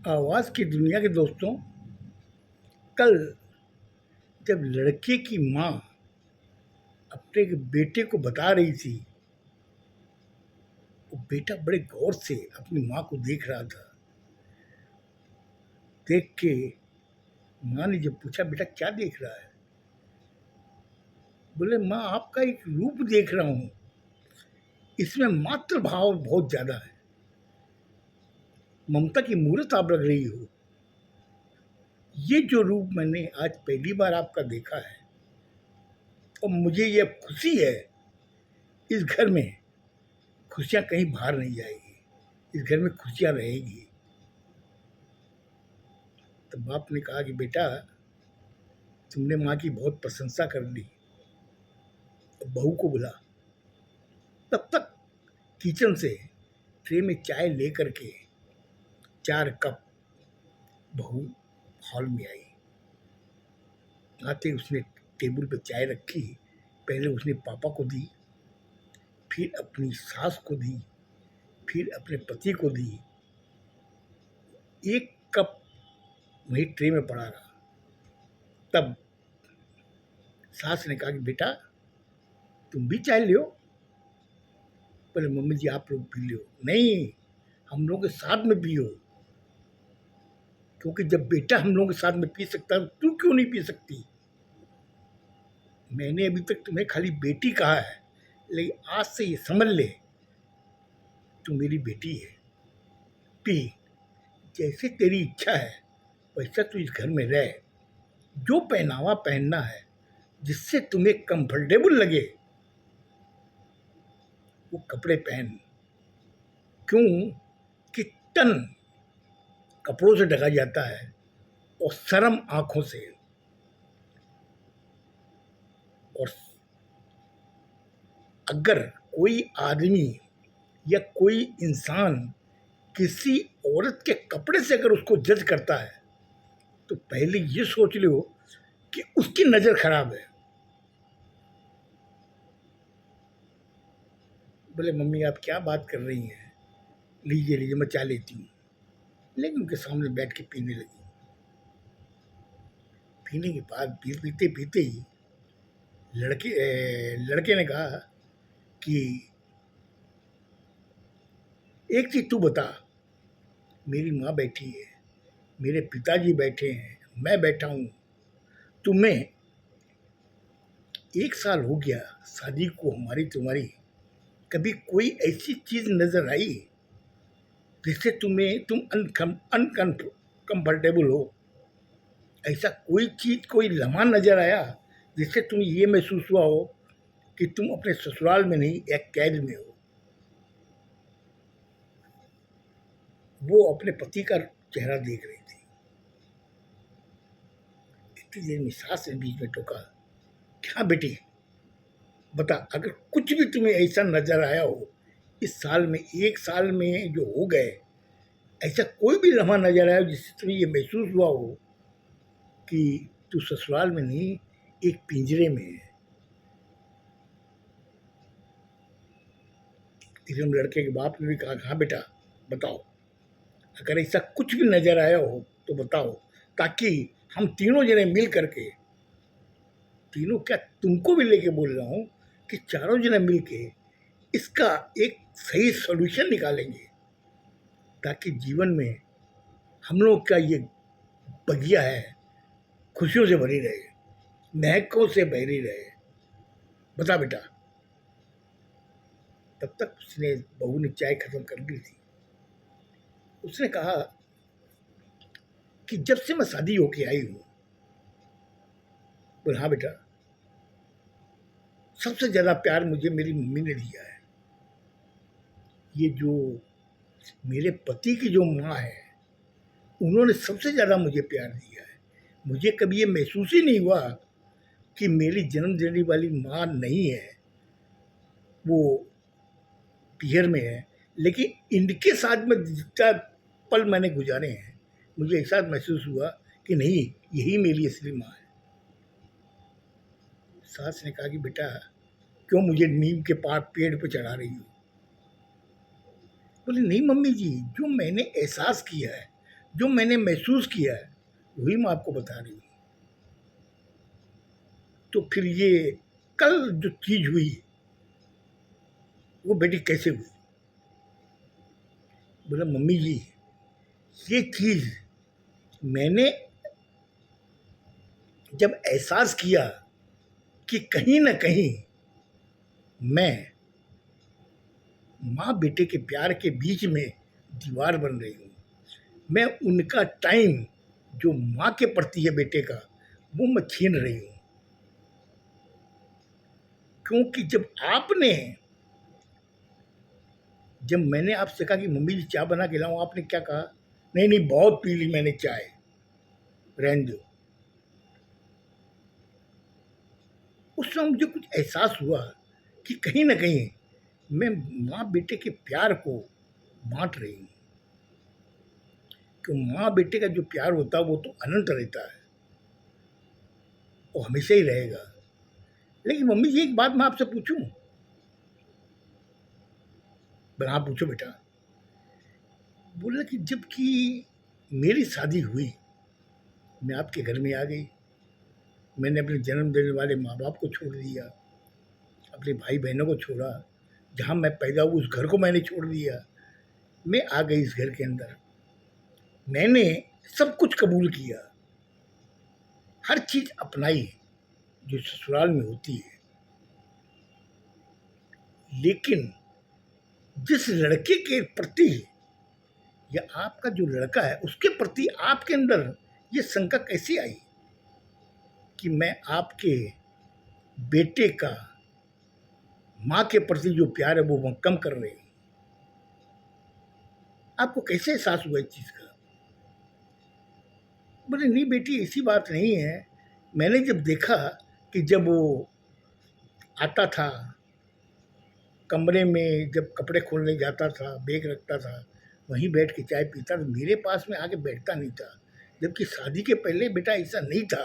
आवाज़ की दुनिया के दोस्तों, कल जब लड़के की माँ अपने बेटे को बता रही थी, वो बेटा बड़े गौर से अपनी माँ को देख रहा था। देख के माँ ने जब पूछा, बेटा क्या देख रहा है? बोले, माँ आपका एक रूप देख रहा हूँ, इसमें मातृ भाव बहुत ज़्यादा है, ममता की मूर्त आप लग रही हो। ये जो रूप मैंने आज पहली बार आपका देखा है और मुझे ये खुशी है, इस घर में खुशियाँ कहीं बाहर नहीं जाएगी, इस घर में खुशियाँ रहेगी। तो बाप ने कहा कि बेटा तुमने माँ की बहुत प्रशंसा कर ली, तो बहू को बुला। तब तक किचन से ट्रे में चाय लेकर के 4 कप बहू हॉल में आई। आते उसने टेबल पे चाय रखी, पहले उसने पापा को दी, फिर अपनी सास को दी, फिर अपने पति को दी। 1 कप वही ट्रे में पड़ा रहा। तब सास ने कहा कि बेटा तुम भी चाय लियो। बोले, मम्मी जी आप लोग पी लियो। नहीं, हम लोग के साथ में पियो, क्योंकि जब बेटा हम लोग के साथ में पी सकता है, तू क्यों नहीं पी सकती? मैंने अभी तक तुम्हें खाली बेटी कहा है, लेकिन आज से ये समझ ले तू मेरी बेटी है। पी, जैसे तेरी इच्छा है वैसा तू इस घर में रह, जो पहनावा पहनना है, जिससे तुम्हें कंफर्टेबल लगे वो कपड़े पहन। क्यों कि तन कपड़ों से ढका जाता है और शर्म आंखों से। और अगर कोई आदमी या कोई इंसान किसी औरत के कपड़े से अगर उसको जज करता है, तो पहले ये सोच लो कि उसकी नज़र खराब है। बोले, मम्मी आप क्या बात कर रही हैं? लीजिए लीजिए, मैं चाय लेती हूँ। लेकिन उनके सामने बैठ के पीने लगी। पीने के बाद पीते पीते ही लड़के ने कहा कि एक चीज़ तू बता, मेरी माँ बैठी है, मेरे पिताजी बैठे हैं, मैं बैठा हूँ, तुम्हें 1 साल हो गया शादी को हमारी तुम्हारी, कभी कोई ऐसी चीज़ नज़र आई जिससे तुम अनकंफर्टेबल हो? ऐसा कोई चीज़, कोई लम्हा नज़र आया जिससे तुम ये महसूस हुआ हो कि तुम अपने ससुराल में नहीं, एक कैद में हो? वो अपने पति का चेहरा देख रही थी। इतनी देर में सास ने बीच में टोका, क्या बेटी बता, अगर कुछ भी तुम्हें ऐसा नजर आया हो इस साल में, 1 साल में जो हो गए, ऐसा कोई भी लम्हा नजर आया जिससे तुम्हें ये महसूस हुआ हो कि तू ससुराल में नहीं, एक पिंजरे में है? एकदम लड़के के बाप ने भी कहा, हाँ बेटा बताओ, अगर ऐसा कुछ भी नजर आया हो तो बताओ, ताकि हम तीनों जने मिल करके, तीनों क्या तुमको भी लेके बोल रहा हूँ कि चारों जने मिल के इसका एक सही सॉल्यूशन निकालेंगे, ताकि जीवन में हम लोग का ये बगिया है खुशियों से भरी रहे, महकों से भरी रहे। बता बेटा। तब तक उसने, बहू ने चाय खत्म कर दी थी। उसने कहा कि जब से मैं शादी होके आई हूँ, बोला हाँ बेटा, सबसे ज़्यादा प्यार मुझे मेरी मम्मी ने दिया है। ये जो मेरे पति की जो माँ है, उन्होंने सबसे ज़्यादा मुझे प्यार दिया है। मुझे कभी ये महसूस ही नहीं हुआ कि मेरी जन्म देने वाली माँ नहीं है, वो पीहर में है। लेकिन इनके साथ में जितना पल मैंने गुजारे हैं, मुझे ऐसा महसूस हुआ कि नहीं, यही मेरी असली माँ है। सास ने कहा कि बेटा क्यों मुझे नीम के पेड़ पे चढ़ा रही हो? बोले, नहीं मम्मी जी, जो मैंने एहसास किया है जो मैंने महसूस किया है वही मैं आपको बता रही हूँ। तो फिर ये कल जो चीज़ हुई वो बेटी कैसे हुई? बोला मम्मी जी, ये चीज़ मैंने जब एहसास किया कि कहीं ना कहीं मैं माँ बेटे के प्यार के बीच में दीवार बन रही हूँ, मैं उनका टाइम जो माँ के प्रति है बेटे का वो मैं छीन रही हूँ। क्योंकि जब मैंने आपसे कहा कि मम्मी जी चाय बना के लाऊं, आपने क्या कहा? नहीं नहीं, बहुत पी ली मैंने चाय, रहने दो। उस समय मुझे कुछ एहसास हुआ कि कहीं ना कहीं मैं माँ बेटे के प्यार को बांट रही हूँ। कि माँ बेटे का जो प्यार होता है वो तो अनंत रहता है, वो हमेशा ही रहेगा। लेकिन मम्मी जी एक बात मैं आपसे पूछूं? बोला हाँ पूछो बेटा। बोला कि जबकि मेरी शादी हुई, मैं आपके घर में आ गई, मैंने अपने जन्म देने वाले माँ बाप को छोड़ दिया, अपने भाई बहनों को छोड़ा, जहाँ मैं पैदा हुआ उस घर को मैंने छोड़ दिया, मैं आ गई इस घर के अंदर, मैंने सब कुछ कबूल किया, हर चीज़ अपनाई जो ससुराल में होती है। लेकिन जिस लड़के के प्रति या आपका जो लड़का है उसके प्रति आपके अंदर ये शंका कैसी आई कि मैं आपके बेटे का माँ के प्रति जो प्यार है वो मैं कम कर रही हूँ? आपको कैसे एहसास हुआ इस चीज़ का? बोले नहीं बेटी ऐसी बात नहीं है, मैंने जब देखा कि जब वो आता था कमरे में, जब कपड़े खोलने जाता था, बैग रखता था, वहीं बैठ के चाय पीता था, मेरे पास में आके बैठता नहीं था। जबकि शादी के पहले बेटा ऐसा नहीं था,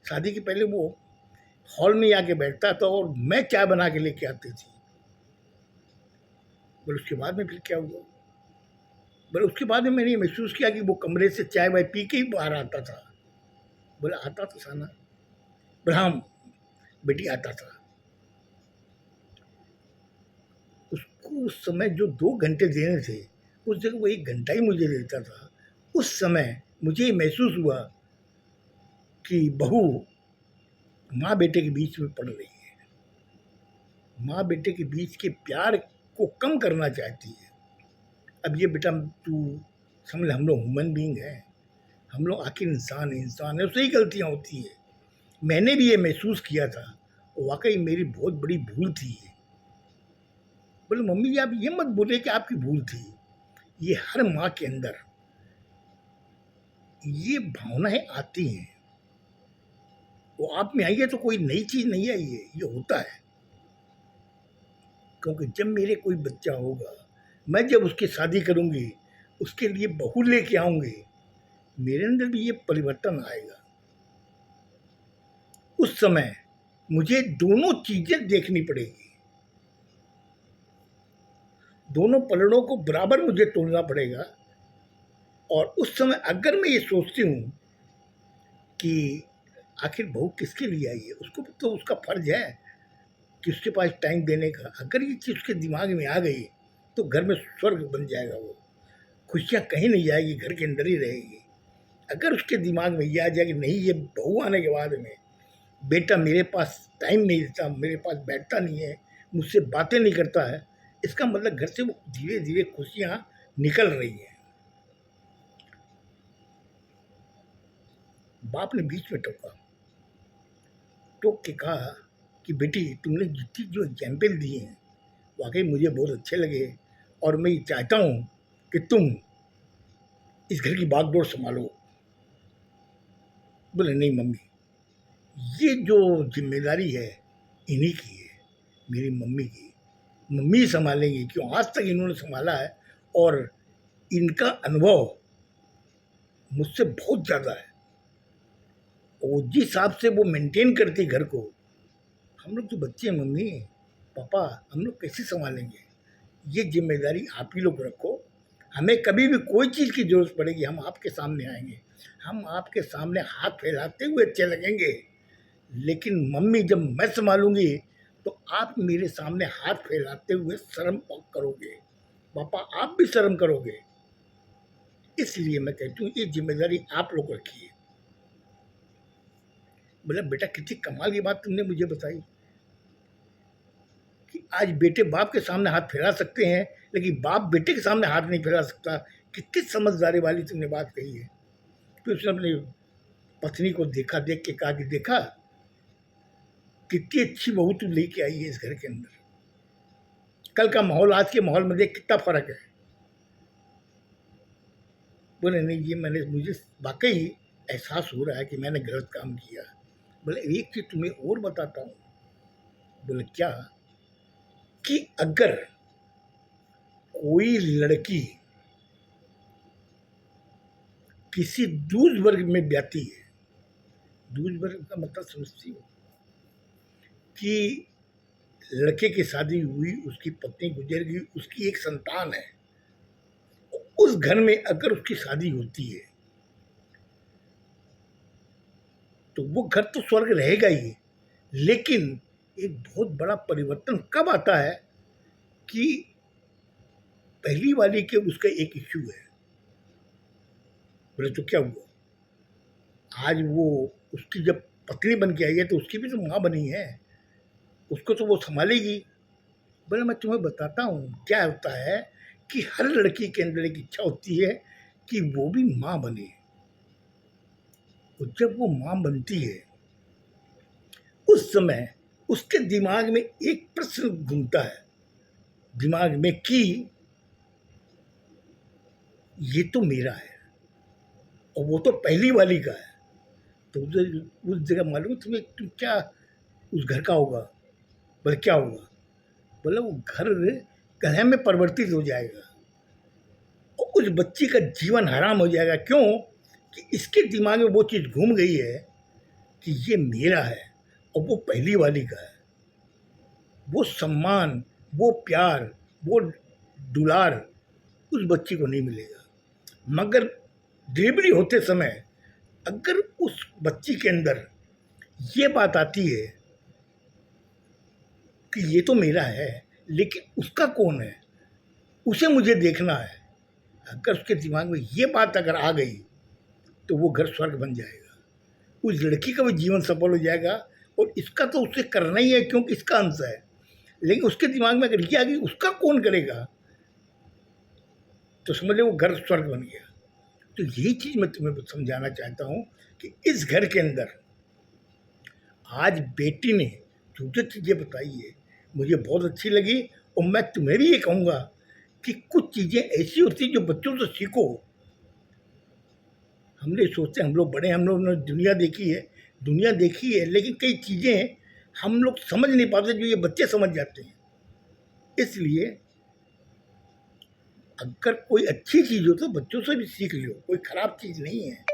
शादी के पहले वो हॉल में आके बैठता था और मैं चाय बना के लेके आती थी। बोले उसके बाद में फिर क्या हुआ? बोले उसके बाद में मैंने ये महसूस किया कि वो कमरे से चाय वाय पी के ही बाहर आता था। बोला आता था साना? बोला हाँ बेटी आता था। उसको उस समय जो 2 घंटे देने थे उस जगह वो 1 घंटा ही मुझे देता था। उस समय मुझे महसूस हुआ कि बहू माँ बेटे के बीच में पड़ रही है, माँ बेटे के बीच के प्यार को कम करना चाहती है। अब ये बेटा तू समझ, हम लोग ह्यूमन बीइंग हैं, हम लोग आखिर इंसान है, उससे ही गलतियाँ होती है। मैंने भी ये महसूस किया था, वाकई मेरी बहुत बड़ी भूल थी। बोले मम्मी जी आप ये मत बोले कि आपकी भूल थी, ये हर माँ के अंदर ये भावनाएं आती हैं, वो आप में आई है तो कोई नई चीज़ नहीं आई है, ये होता है। क्योंकि जब मेरे कोई बच्चा होगा, मैं जब उसकी शादी करूंगी, उसके लिए बहू लेके आऊंगी, मेरे अंदर भी ये परिवर्तन आएगा। उस समय मुझे दोनों चीजें देखनी पड़ेगी, दोनों पलड़ों को बराबर मुझे तोलना पड़ेगा। और उस समय अगर मैं ये सोचती हूँ कि आखिर बहू किसके लिए आई है, उसको तो उसका फर्ज है कि उसके पास टाइम देने का, अगर ये चीज़ उसके दिमाग में आ गई तो घर में स्वर्ग बन जाएगा, वो खुशियाँ कहीं नहीं जाएगी, घर के अंदर ही रहेगी। अगर उसके दिमाग में ये आ जाए कि नहीं, ये बहू आने के बाद में बेटा मेरे पास टाइम नहीं देता, मेरे पास बैठता नहीं है, मुझसे बातें नहीं करता है, इसका मतलब घर से वो धीरे धीरे खुशियाँ निकल रही हैं। बाप ने बीच में टोक के कहा कि बेटी तुमने जितनी जो एग्जाम्पल दिए हैं वाकई मुझे बहुत अच्छे लगे, और मैं ये चाहता हूँ कि तुम इस घर की बागडोर संभालो। बोले नहीं मम्मी, ये जो जिम्मेदारी है इन्हीं की है, मेरी मम्मी की, मम्मी ही संभालेंगी, क्यों आज तक इन्होंने संभाला है और इनका अनुभव मुझसे बहुत ज़्यादा है। और जिस हिसाब से वो मेंटेन करती घर को, हम लोग तो बच्चे हैं मम्मी पापा, हम लोग कैसे संभालेंगे? ये जिम्मेदारी आप ही लोग रखो, हमें कभी भी कोई चीज़ की ज़रूरत पड़ेगी, हम आपके सामने आएंगे, हम आपके सामने हाथ फैलाते हुए अच्छे लगेंगे। लेकिन मम्मी, जब मैं संभालूंगी तो आप मेरे सामने हाथ फैलाते हुए शर्म करोगे, पापा आप भी शर्म करोगे। इसलिए मैं कहती हूँ ये जिम्मेदारी आप लोग रखिए। बोला बेटा कितनी कमाल की बात तुमने मुझे बताई कि आज बेटे बाप के सामने हाथ फैला सकते हैं, लेकिन बाप बेटे के सामने हाथ नहीं फैला सकता। कितनी समझदारी वाली तुमने बात कही है। फिर उसने अपनी पत्नी को देखा, देख के कहा कि देखा कितनी अच्छी बहू तुम लेके आई है इस घर के अंदर। कल का माहौल आज के माहौल में देख कितना फर्क है। बोले नहीं, ये मुझे वाकई एहसास हो रहा है कि मैंने गलत काम किया। बोले एक चीज तुम्हें और बताता हूँ। बोले क्या? कि अगर कोई लड़की किसी दूज वर्ग में ब्याती है, दूज वर्ग का मतलब समझती हो कि लड़के की शादी हुई, उसकी पत्नी गुजर गई, उसकी एक संतान है, उस घर में अगर उसकी शादी होती है तो वो घर तो स्वर्ग रहेगा ही। लेकिन एक बहुत बड़ा परिवर्तन कब आता है कि पहली वाली के उसका एक इश्यू है। बोले तो क्या हुआ? आज वो उसकी जब पत्नी बन के आई है तो उसकी भी तो माँ बनी है, उसको तो वो संभालेगी। बोले मैं तुम्हें बताता हूँ क्या होता है कि हर लड़की के अंदर एक इच्छा होती है कि वो भी माँ बने। और जब वो माँ बनती है उस समय उसके दिमाग में एक प्रश्न घूमता है दिमाग में कि ये तो मेरा है और वो तो पहली वाली का है। तो उस जगह मालूम तुम्हें, तुम क्या उस घर का होगा? बोले क्या होगा? बोले वो घर कलह में परिवर्तित हो जाएगा और उस बच्ची का जीवन हराम हो जाएगा। क्यों? कि इसके दिमाग में वो चीज़ घूम गई है कि ये मेरा है और वो पहली वाली का है। वो सम्मान, वो प्यार, वो दुलार उस बच्ची को नहीं मिलेगा। मगर डिलीवरी होते समय अगर उस बच्ची के अंदर ये बात आती है कि ये तो मेरा है लेकिन उसका कौन है, उसे मुझे देखना है, अगर उसके दिमाग में ये बात अगर आ गई तो वो घर स्वर्ग बन जाएगा। उस लड़की का भी जीवन सफल हो जाएगा और इसका तो उसे करना ही है क्योंकि इसका अंश है। लेकिन उसके दिमाग में अगर ये आ गई उसका कौन करेगा तो समझ लो वो घर स्वर्ग बन गया। तो यही चीज़ मैं तुम्हें समझाना चाहता हूँ कि इस घर के अंदर आज बेटी ने जो जो चीज़ें बताई है मुझे बहुत अच्छी लगी। और मैं तुम्हें भी ये कहूँगा कि कुछ चीज़ें ऐसी होती जो बच्चों से सीखो। हमने सोचते हम लोग बड़े, हम लोग ने दुनिया देखी है लेकिन कई चीज़ें हम लोग समझ नहीं पाते जो ये बच्चे समझ जाते हैं। इसलिए अगर कोई अच्छी चीज़ हो तो बच्चों से भी सीख लो, कोई ख़राब चीज़ नहीं है।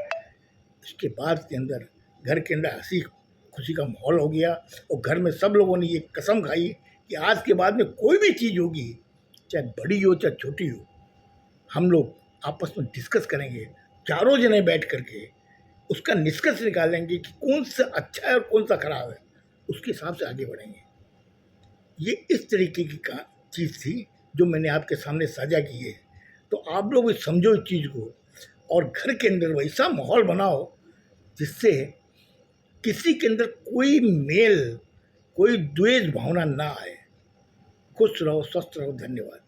उसके बाद के अंदर घर के अंदर हंसी खुशी का माहौल हो गया और घर में सब लोगों ने ये कसम खाई कि आज के बाद में कोई भी चीज़ होगी, चाहे बड़ी हो चाहे छोटी हो, हम लोग आपस में डिस्कस करेंगे, चारों जने बैठ करके उसका निष्कर्ष निकालेंगे कि कौन सा अच्छा है और कौन सा खराब है, उसके हिसाब से आगे बढ़ेंगे। ये इस तरीके की चीज़ थी जो मैंने आपके सामने साझा की है। तो आप लोग समझो इस चीज़ को और घर के अंदर वैसा माहौल बनाओ जिससे किसी के अंदर कोई मेल, कोई द्वेष भावना ना आए। खुश रहो, स्वस्थ रहो। धन्यवाद।